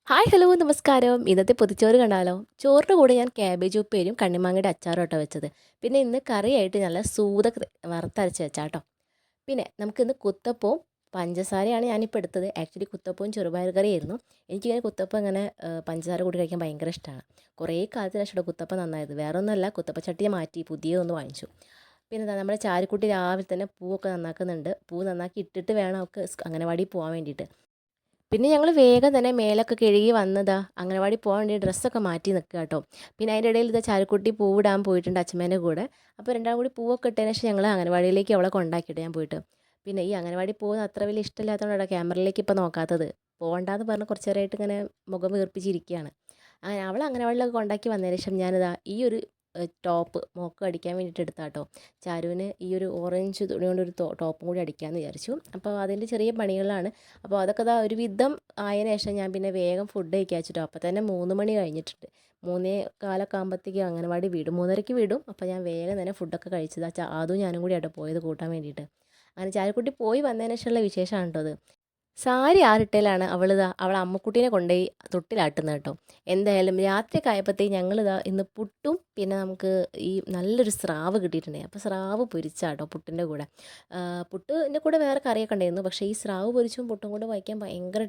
Hi hello നമസ്കാരം. ഇന്നത്തെ പൊതിച്ചോറ് കണ്ടാലോ? ചോറിൻ്റെ കൂടെ ഞാൻ കാബേജ് ഉപ്പേരിയും കണ്ണിമാങ്ങയുടെ അച്ചാറും ആട്ടോ വെച്ചത്. പിന്നെ ഇന്ന് കറിയായിട്ട് നല്ല വറുത്തരച്ച് വെച്ചാട്ടോ. പിന്നെ നമുക്കിന്ന് കുത്തപ്പവും പഞ്ചസാരയാണ് ഞാനിപ്പോൾ എടുത്തത്. ആക്ച്വലി കുത്തപ്പവും ചെറുപയർ കറിയായിരുന്നു. എനിക്കിങ്ങനെ കുത്തപ്പം ഇങ്ങനെ പഞ്ചസാര കൂട്ടി കഴിക്കാൻ ഭയങ്കര ഇഷ്ടമാണ്. കുറേ കാലത്തിന് ശേഷം കുത്തപ്പം നന്നായത്. വേറെ ഒന്നുമല്ല, കുത്തപ്പച്ചട്ടി മാറ്റി പുതിയതൊന്ന് വാങ്ങിച്ചു. പിന്നെ എന്താ നമ്മുടെ ചാരുക്കുട്ടി രാവിലെ തന്നെ പൂവൊക്കെ നന്നാക്കുന്നുണ്ട്. പൂ നന്നാക്കി ഇട്ടിട്ട് വേണം അവൾക്ക് അംഗനവാടിയിൽ പോകാൻ വേണ്ടിയിട്ട്. പിന്നെ ഞങ്ങൾ വേഗം തന്നെ മേലൊക്കെ കഴുകി വന്നതാ അംഗനവാടി പോകാൻ വേണ്ടി ഡ്രസ്സൊക്കെ മാറ്റി നിൽക്കുക കേട്ടോ. പിന്നെ അതിൻ്റെ ഇടയിൽ ഇതാ ചാരുക്കുട്ടി പൂവിടാൻ പോയിട്ടുണ്ട് അച്ഛമ്മേൻ്റെ കൂടെ. അപ്പോൾ രണ്ടാളും കൂടി പൂവൊക്കെ ഇട്ടതിന് ശേഷം ഞങ്ങൾ അംഗനവാടിയിലേക്ക് അവളെ കൊണ്ടാക്കിയിട്ട് ഞാൻ പോയിട്ട്. പിന്നെ ഈ അംഗനവാടി പോകുന്ന അത്ര വലിയ ഇഷ്ടമില്ലാത്തതുകൊണ്ടാണ് ക്യാമറയിലേക്ക് ഇപ്പോൾ നോക്കാത്തത്. പോകണ്ടാന്ന് പറഞ്ഞ് കുറച്ച് നേരമായിട്ട് ഇങ്ങനെ മുഖം വീർപ്പിച്ചിരിക്കുകയാണ്. അങ്ങനെ അവളെ അംഗനവാടിയിലൊക്കെ കൊണ്ടാക്കി വന്നതിന് ശേഷം ഞാനിതാ ഈ ഒരു ടോപ്പ് മോൾക്ക് അടിക്കാൻ വേണ്ടിയിട്ട് എടുത്താട്ടോ. ചാരുവിന് ഈ ഒരു ഓറഞ്ച് തുണി കൊണ്ടൊരു ടോപ്പും കൂടി അടിക്കാമെന്ന് വിചാരിച്ചു. അപ്പോൾ അതിൻ്റെ ചെറിയ പണികളാണ്. അപ്പോൾ അതൊക്കെ ദാ ഒരു വിധം ആയതിനു ശേഷം ഞാൻ പിന്നെ വേഗം ഫുഡ് കഴിക്കാൻ വെച്ചിട്ടോ. അപ്പോൾ തന്നെ 3 മണി കഴിഞ്ഞിട്ടുണ്ട്. 3:15 ആകുമ്പോഴത്തേക്കും അംഗനവാടി വിടും. 3:30ക്ക് വിടും. അപ്പോൾ ഞാൻ വേഗം തന്നെ ഫുഡൊക്കെ കഴിച്ചത്. അതും ഞാനും കൂടി ആട്ടോ പോയത് കൂട്ടാൻ വേണ്ടിയിട്ട്. അങ്ങനെ ചായക്കുട്ടി പോയി വന്നതിന് ശേഷമുള്ള വിശേഷമാണ് കേട്ടോ അത്. സാരി ആറിട്ടേലാണ് അവളെ അമ്മുക്കുട്ടീനെ കൊണ്ടുപോയി തൊട്ടിലാട്ടുന്നത് കേട്ടോ. എന്തായാലും രാത്രിയൊക്കെ ആയപ്പോഴത്തേക്ക് ഞങ്ങളിതാ ഇന്ന് പുട്ടും പിന്നെ നമുക്ക് ഈ നല്ലൊരു സ്രാവ് കിട്ടിയിട്ടുണ്ടായി. അപ്പോൾ സ്രാവ് പൊരിച്ചാട്ടോ പുട്ടിൻ്റെ കൂടെ. പുട്ടിൻ്റെ കൂടെ വേറെ കറിയൊക്കെ ഉണ്ടായിരുന്നു. പക്ഷേ ഈ സ്രാവ് പൊരിച്ചും പുട്ടും കൂടെ വയ്ക്കാൻ ഭയങ്കര